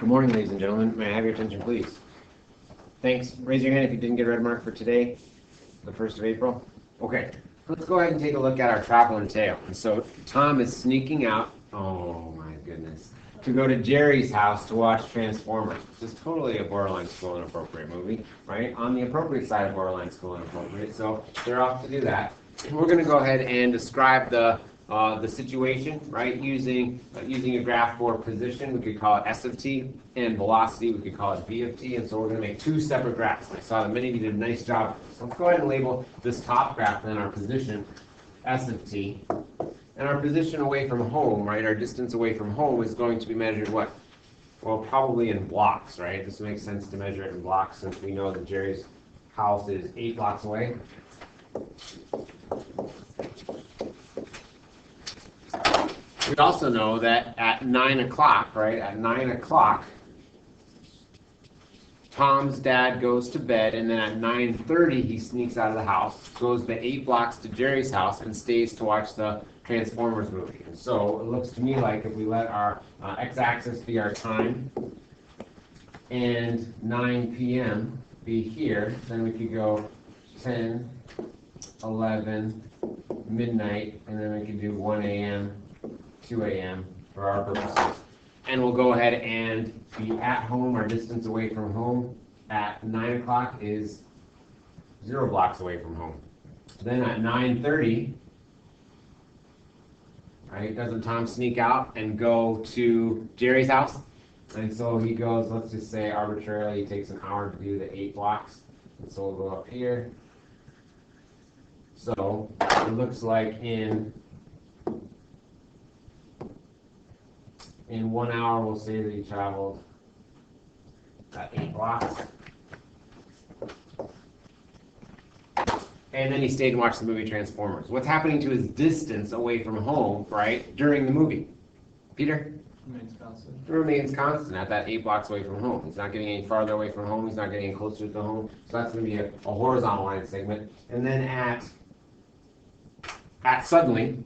Good morning, ladies and gentlemen. May I have your attention, please? Thanks. Raise your hand if you didn't get a red mark for today, the 1st of April. Okay, let's go ahead and take a look at our travel and tail. And so Tom is sneaking out, oh my goodness, to go to Jerry's house to watch Transformers, which is totally a borderline school inappropriate movie, right? On the appropriate side of borderline school inappropriate, so they're off to do that. We're going to go ahead and describe the situation, right? Using a graph for position, we could call it S of t, and velocity, we could call it V of t. And so we're going to make two separate graphs. I saw that many of you did a nice job. So let's go ahead and label this top graph then our position S of t, and our position away from home, right? Our distance away from home is going to be measured what? Well, probably in blocks, right? This makes sense to measure it in blocks since we know that Jerry's house is 8 blocks away. We also know that at 9 o'clock, right, at 9 o'clock, Tom's dad goes to bed, and then at 9:30 he sneaks out of the house, goes the 8 blocks to Jerry's house, and stays to watch the Transformers movie. And so it looks to me like if we let our x-axis be our time, and 9 p.m. be here, then we could go 10, 11, midnight, and then we could do 1 a.m., 2 a.m. for our purposes. And we'll go ahead and be at home. Our distance away from home at 9 o'clock is 0 blocks away from home. Then at 9:30, right, doesn't Tom sneak out and go to Jerry's house? And so he goes, let's just say arbitrarily, it takes an hour to do the 8 blocks. And so we'll go up here. So it looks like in 1 hour, we'll say that he traveled 8 blocks. And then he stayed and watched the movie Transformers. What's happening to his distance away from home, right, during the movie? Peter? Remains constant. It remains constant at that 8 blocks away from home. He's not getting any farther away from home. He's not getting any closer to home. So that's going to be a horizontal line segment. And then at suddenly,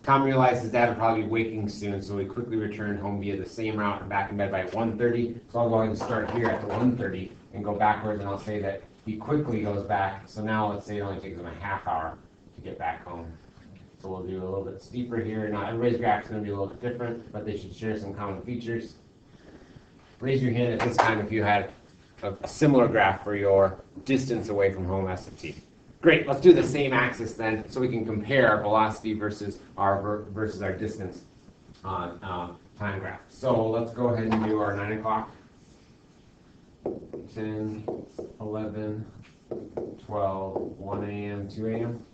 Tom realized his dad would probably be waking soon, so he quickly returned home via the same route and back in bed by 1:30. So I'll go ahead and start here at the 1:30 and go backwards, and I'll say that he quickly goes back. So now let's say it only takes him a half hour to get back home. So we'll do a little bit steeper here. Now everybody's graph is going to be a little bit different, but they should share some common features. Raise your hand at this time if you had a similar graph for your distance away from home S of t. Great, let's do the same axis then, so we can compare our velocity versus our distance on time graph. So let's go ahead and do our 9 o'clock, 10, 11, 12, 1 a.m., 2 a.m.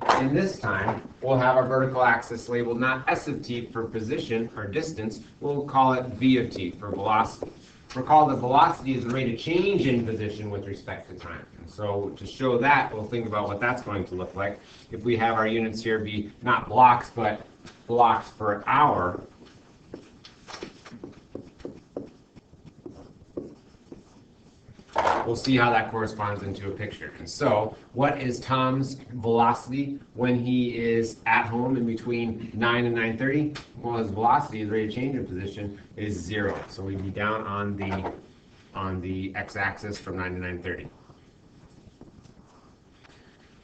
And this time, we'll have our vertical axis labeled not S of t for position or distance, we'll call it V of t for velocity. Recall that velocity is the rate of change in position with respect to time. And so to show that, we'll think about what that's going to look like. If we have our units here be not blocks, but blocks per hour, we'll see how that corresponds into a picture. And so what is Tom's velocity when he is at home in between 9 and 9:30? Well, his velocity, his rate of change in position, is 0. So we'd be down on the x-axis from 9 to 9:30.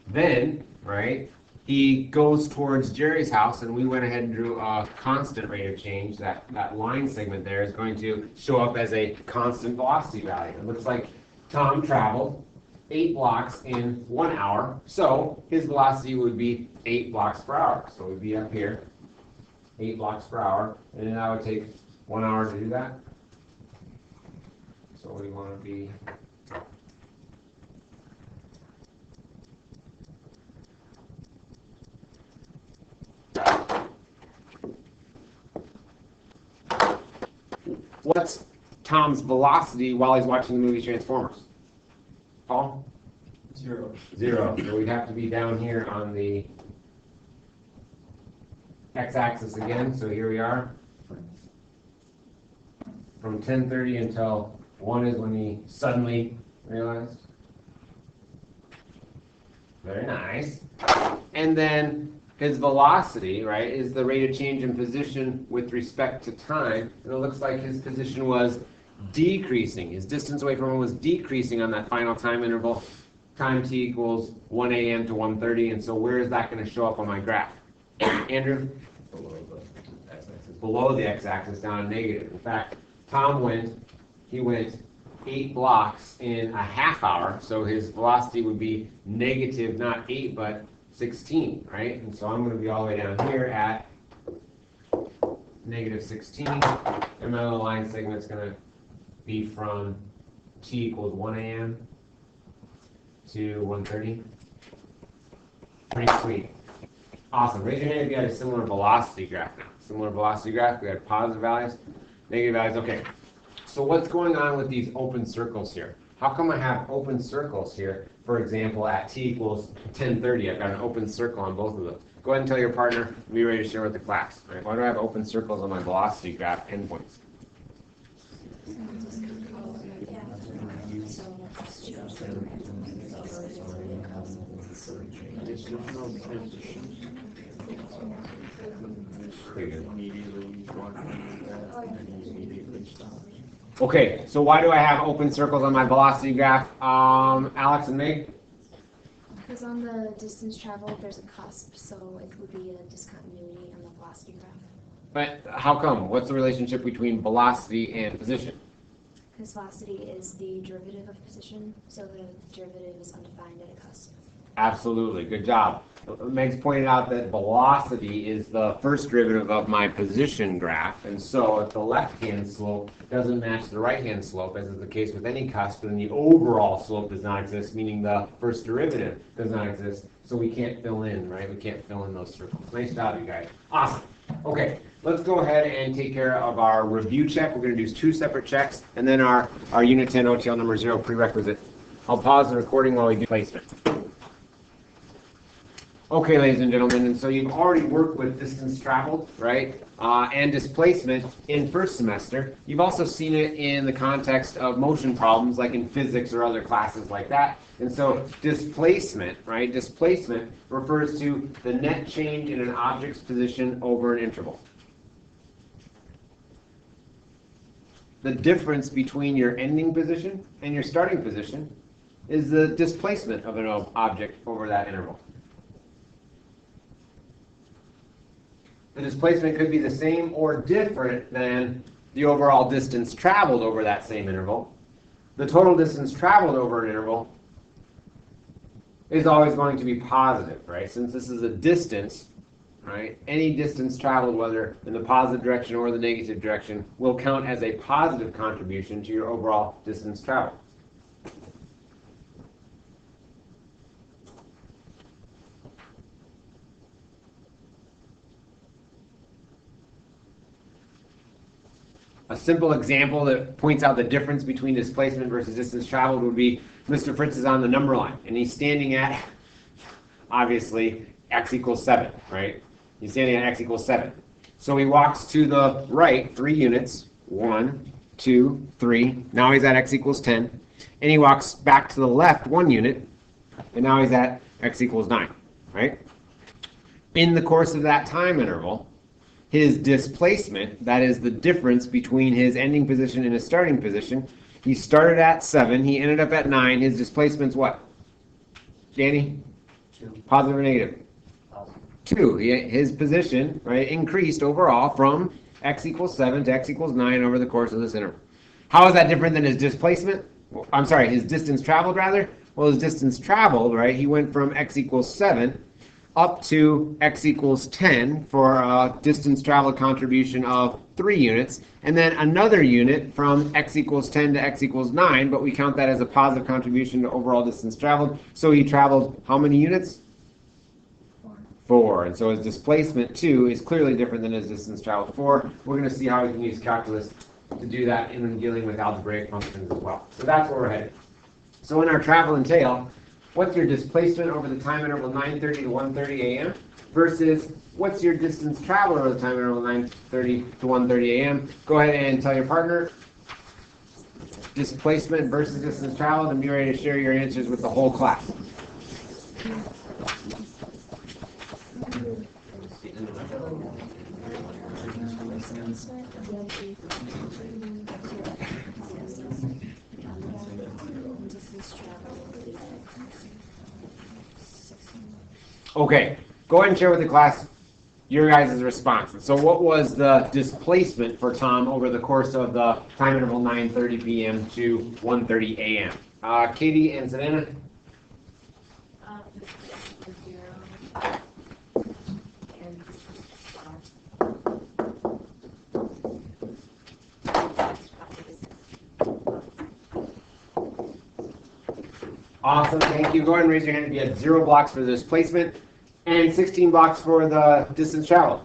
Then, right, he goes towards Jerry's house, and we went ahead and drew a constant rate of change. That line segment there is going to show up as a constant velocity value. It looks like Tom traveled 8 blocks in 1 hour, so his velocity would be 8 blocks per hour. So we'd be up here, 8 blocks per hour, and then that would take 1 hour to do that. So we want to be what's Tom's velocity while he's watching the movie Transformers? Paul? 0. 0. So we'd have to be down here on the x-axis again. So here we are. From 10:30 until 1 is when he suddenly realized. Very nice. And then his velocity, right, is the rate of change in position with respect to time. And it looks like his position was decreasing. His distance away from him was decreasing on that final time interval. Time t equals 1 a.m. to 1:30. And so where is that going to show up on my graph? Andrew? Below the x-axis, down negative. In fact, Tom went 8 blocks in a half hour, so his velocity would be negative, not 8, but 16, right? And so I'm going to be all the way down here at negative 16, and my little line segment's going to be from t equals 1 a.m. to 1:30. Pretty sweet. Awesome. Raise your hand if you had a similar velocity graph now. Similar velocity graph. We had positive values, negative values. Okay. So what's going on with these open circles here? How come I have open circles here, for example, at t equals 10:30? I've got an open circle on both of them. Go ahead and tell your partner, be ready to share with the class. Right? Why do I have open circles on my velocity graph endpoints? Okay, so why do I have open circles on my velocity graph? Alex and Meg? Because on the distance traveled, there's a cusp, so it would be a discontinuity on the velocity graph. But how come? What's the relationship between velocity and position? Because velocity is the derivative of position, so the derivative is undefined at a cusp. Absolutely, good job. Meg's pointed out that velocity is the first derivative of my position graph, and so if the left-hand slope doesn't match the right-hand slope, as is the case with any cusp, then the overall slope does not exist, meaning the first derivative does not exist, so we can't fill in, right? We can't fill in those circles. Nice job, you guys. Awesome. Okay, let's go ahead and take care of our review check. We're going to do 2 separate checks, and then our Unit 10 OTL number 0 prerequisite. I'll pause the recording while we do placement. Okay, ladies and gentlemen, and so you've already worked with distance traveled, right, and displacement in first semester. You've also seen it in the context of motion problems, like in physics or other classes like that. And so displacement, right, displacement refers to the net change in an object's position over an interval. The difference between your ending position and your starting position is the displacement of an object over that interval. The displacement could be the same or different than the overall distance traveled over that same interval. The total distance traveled over an interval is always going to be positive, right? Since this is a distance, right? Any distance traveled, whether in the positive direction or the negative direction, will count as a positive contribution to your overall distance traveled. A simple example that points out the difference between displacement versus distance traveled would be Mr. Fritz is on the number line, and he's standing at, obviously, x equals 7, right? He's standing at x equals 7. So he walks to the right 3 units, 1, 2, 3. Now he's at x equals 10. And he walks back to the left 1 unit, and now he's at x equals 9, right? In the course of that time interval, his displacement, that is the difference between his ending position and his starting position, he started at 7, he ended up at 9, his displacement's what? Danny? 2. Positive or negative? Positive. 2. His position, right, increased overall from x equals 7 to x equals 9 over the course of this interval. How is that different than his displacement? I'm sorry, his distance traveled, rather? Well, his distance traveled, right, he went from x equals 7 up to x equals 10 for a distance traveled contribution of 3 units, and then another unit from x equals 10 to x equals 9, but we count that as a positive contribution to overall distance traveled. So he traveled how many units? 4. And so his displacement, too, is clearly different than his distance traveled 4. We're going to see how we can use calculus to do that in dealing with algebraic functions as well. So that's where we're headed. So in our travel and tail, what's your displacement over the time interval 9:30 to 1:30 a.m. versus what's your distance traveled over the time interval 9:30 to 1:30 a.m. Go ahead and tell your partner displacement versus distance traveled, and be ready to share your answers with the whole class. displacement of the distance traveled. Okay, go ahead and share with the class your guys' response. So what was the displacement for Tom over the course of the time interval 9:30 p.m. to 1:30 a.m.? Katie and Savannah? Awesome, thank you. Go ahead and raise your hand if you had 0 blocks for the displacement and 16 blocks for the distance traveled.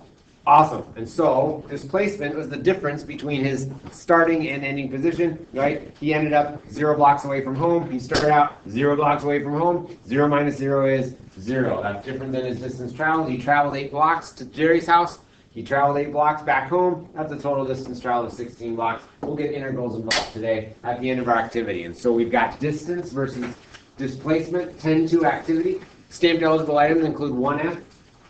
Awesome. And so displacement was the difference between his starting and ending position, right? He ended up 0 blocks away from home. He started out 0 blocks away from home. 0 minus 0 is 0. That's different than his distance traveled. He traveled 8 blocks to Jerry's house. He traveled 8 blocks back home. That's a total distance traveled of 16 blocks. We'll get integrals involved today at the end of our activity. And so we've got distance versus displacement, 10-2 activity. Stamped eligible items include 1F,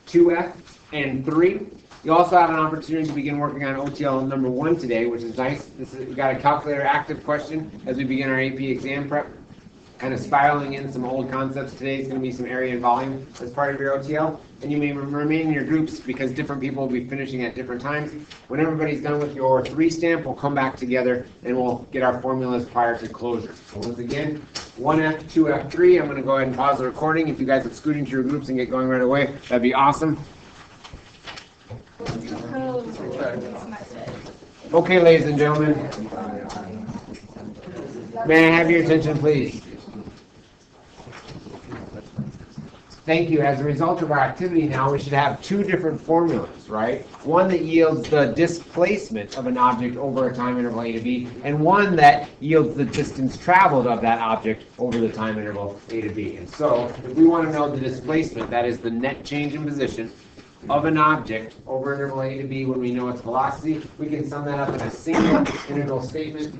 2F, and 3. You also have an opportunity to begin working on OTL number 1 today, which is nice. We've got a calculator active question as we begin our AP exam prep. Kind of spiraling in some old concepts today. It's going to be some area and volume as part of your OTL. And you may remain in your groups because different people will be finishing at different times. When everybody's done with your 3 stamp, we'll come back together and we'll get our formulas prior to closure. So once again, 1F, 2F, 3. I'm going to go ahead and pause the recording. If you guys would scoot into your groups and get going right away, that'd be awesome. Okay, ladies and gentlemen, may I have your attention, please? Thank you. As a result of our activity now, we should have 2 different formulas, right? One that yields the displacement of an object over a time interval A to B, and one that yields the distance traveled of that object over the time interval A to B. And so, if we want to know the displacement, that is the net change in position of an object over interval A to B when we know its velocity, we can sum that up in a single integral statement.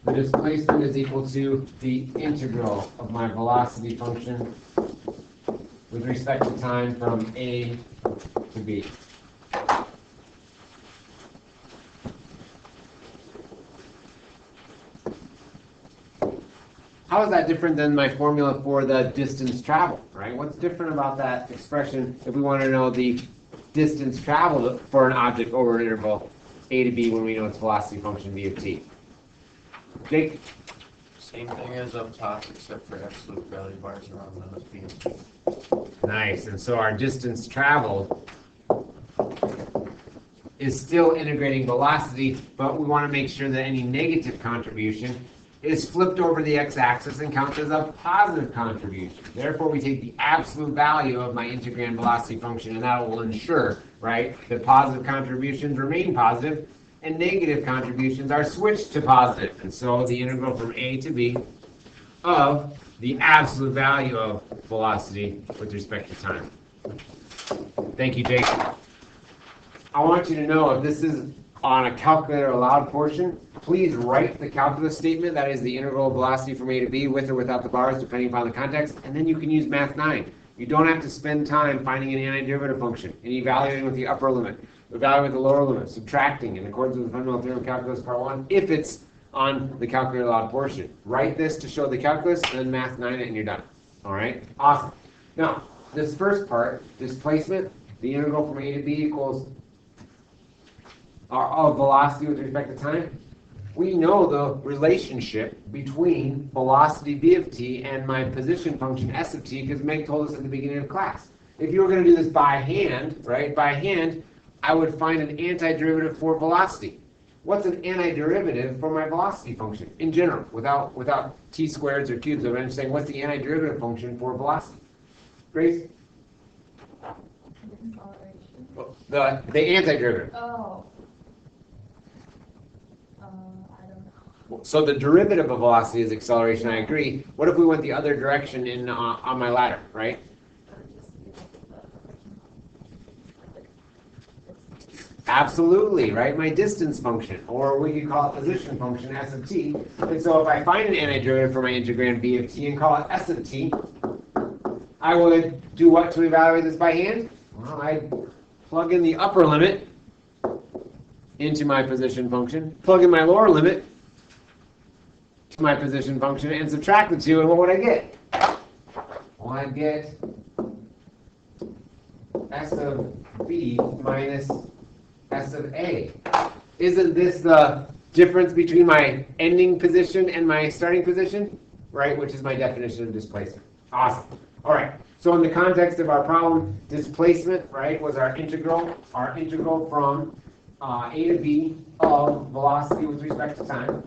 The displacement is equal to the integral of my velocity function with respect to time from A to B. How is that different than my formula for the distance traveled, right? What's different about that expression if we want to know the distance traveled for an object over an interval A to B when we know its velocity function v of t? Jake? Same thing as up top, except for absolute value bars around those beams. Nice. And so our distance traveled is still integrating velocity, but we want to make sure that any negative contribution is flipped over the x-axis and counts as a positive contribution. Therefore, we take the absolute value of my integrand velocity function, and that will ensure, right, that positive contributions remain positive and negative contributions are switched to positive. And so the integral from A to B of the absolute value of velocity with respect to time. Thank you, Jake. I want you to know if this is on a calculator allowed portion, please write the calculus statement, that is the integral of velocity from A to B with or without the bars, depending upon the context, and then you can use Math 9. You don't have to spend time finding an antiderivative function and evaluating with the upper limit, evaluating with the lower limit, subtracting in accordance with the fundamental theorem of calculus part 1, if it's on the calculator allowed portion. Write this to show the calculus, and then Math 9 it, and you're done. All right? Awesome. Now, this first part, displacement, the integral from A to B equals of velocity with respect to time. We know the relationship between velocity v of t and my position function s of t because Meg told us at the beginning of class. If you were going to do this by hand, right, by hand, I would find an antiderivative for velocity. What's an antiderivative for my velocity function in general, without t squareds or cubes? I'm just saying, what's the antiderivative function for velocity? Grace? The antiderivative. Oh. I don't know. So the derivative of velocity is acceleration, I agree. What if we went the other direction in on my ladder, right? Absolutely, right? My distance function, or we could call it position function, s of t. And so if I find an antiderivative for my integrand b of t and call it s of t, I would do what to evaluate this by hand? Well, I'd plug in the upper limit into my position function, plug in my lower limit to my position function, and subtract the two, and what would I get? Well, I'd get S of B minus S of A. Isn't this the difference between my ending position and my starting position? Right, which is my definition of displacement. Awesome. All right, so in the context of our problem, displacement, right, was our integral from A to B of velocity with respect to time.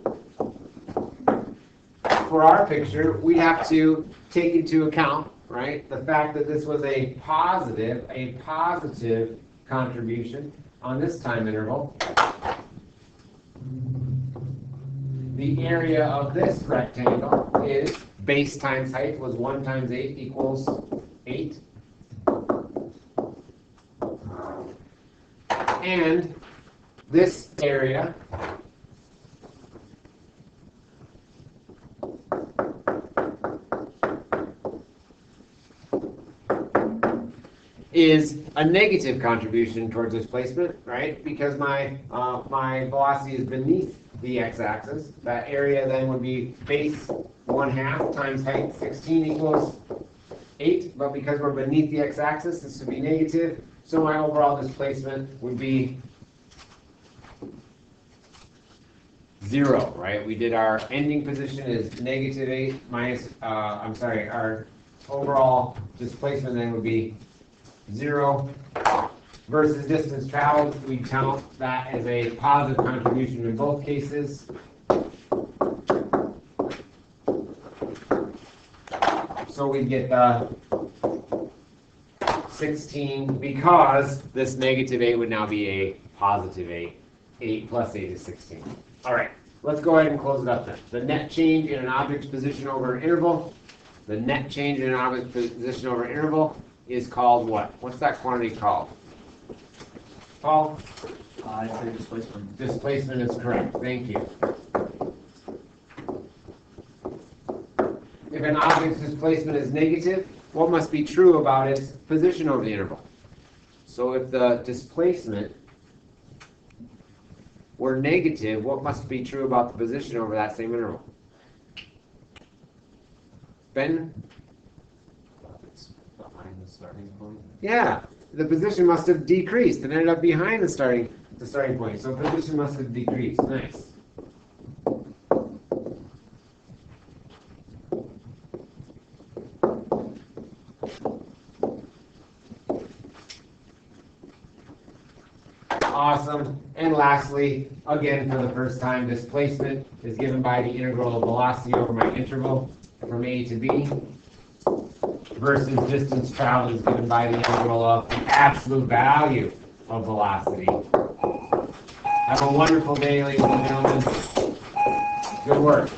For our picture, we have to take into account, right, the fact that this was a positive contribution on this time interval. The area of this rectangle is base times height was 1 times 8 equals 8. And this area is a negative contribution towards displacement, right? Because my velocity is beneath the x-axis. That area then would be base 1/2 times height 16 equals 8. But because we're beneath the x-axis, this would be negative. So my overall displacement would be 0, right? We did our ending position is -8 minus, our overall displacement then would be 0 versus distance traveled. We count that as a positive contribution in both cases. So we get the 16 because this -8 would now be a positive 8. 8 plus 8 is 16. All right, let's go ahead and close it up then. The net change in an object's position over an interval. The net change in an object's position over an interval is called what? What's that quantity called? Paul? I'd say displacement. Displacement is correct. Thank you. If an object's displacement is negative, what must be true about its position over the interval? So if the displacement were negative, what must be true about the position over that same interval? Ben? It's behind the starting point. Yeah, the position must have decreased and ended up behind the starting point. So position must have decreased. Nice. Awesome. And lastly, again for the first time, displacement is given by the integral of velocity over my interval from A to B versus distance traveled is given by the integral of the absolute value of velocity. Have a wonderful day, ladies and gentlemen. Good work.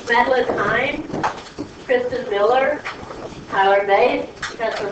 Madeline Hine, Kristen Miller, Tyler Bates, Professor